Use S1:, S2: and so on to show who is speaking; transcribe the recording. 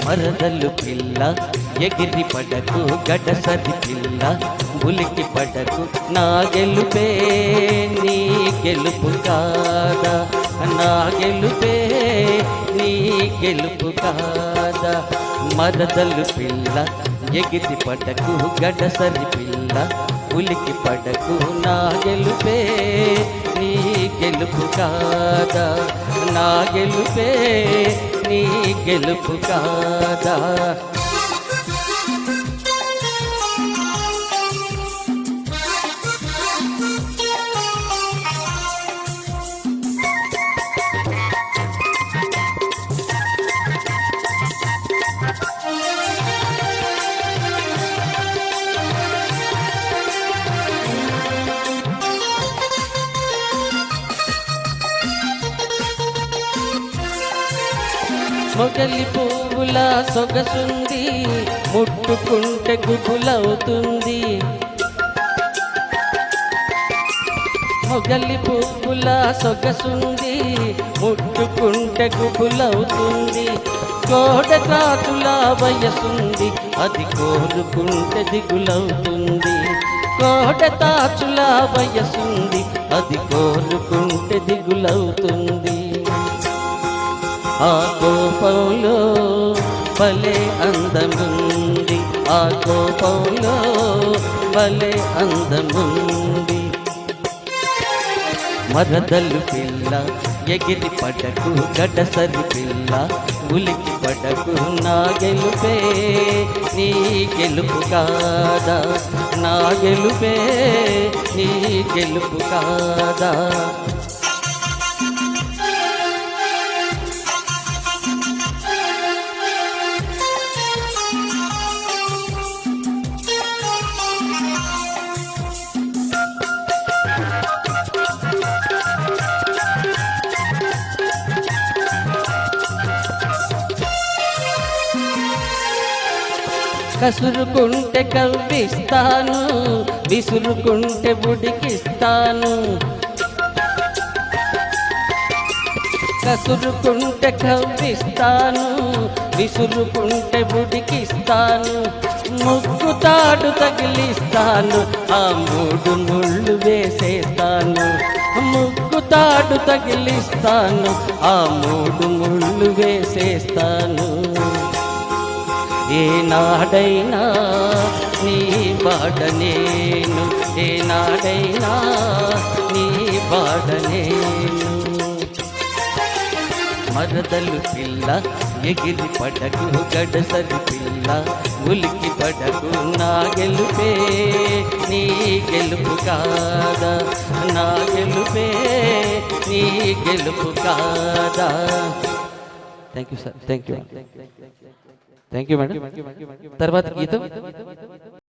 S1: మరదలు పిల్ల ఎగిరి పడకు గడసరి పిల్ల ఉలికి పడకు నా గెలుపే నీ గెలుపు కాదా నా గెలుపే నీ గెలుపు కాదా మరదలు పిల్ల ఎగిరి పడకు గడసరి పిల్ల ఉలికి పడకు నా గెలుపే నీ గెలుపు కాదా నా గెలుపే నీ గెలుపు కాదా మొగలి పువ్వుల సొగసుంది ముట్టుకుంటే గుబులవుతుంది మొగలి పువ్వుల సొగసుంది ముట్టుకుంటే గుబులవుతుంది కోడ కాచుల వయసుంది అది కోరుకుంటే దిగులవుతుంది కోడ తాచుల వయసుంది అది కోరుకుంటే దిగులవుతుంది ఆ కోపంలో భలే అందముంది ఆ కోపంలో భలే అందముంది మరదలు పిల్ల ఎగిరి పడకు గడసరి పిల్ల ఉలికి పడకు నా గెలుపే నీ గెలుపు కాదా నా గెలుపే నీ గెలుపు కాదా కసురుకుంటే కవ్విస్తాను విసురుకుంటే ఉడికిస్తాను కసురుకుంటే కవ్విస్తాను విసురుకుంటే ఉడికిస్తాను ముగ్గుతాడు తగిలిస్తాను ఆ మూడు ముళ్ళు వేసేస్తాను ముగ్గుతాడు తగిలిస్తాను ఆ మూడు ముళ్ళు వేసేస్తాను ఏనాడైనా నీ బాడ నేను ఏనాడైనా నీ బాడ నేను మరదలు పిల్ల ఎగిరి పడకు గడసరి పిల్ల ఉలికి పడకు నా గెలుపే నీ గెలుపు కాదా నా గెలుపే నీ గెలుపు కాదా thank you sir thank you madam తర్వాత గీతం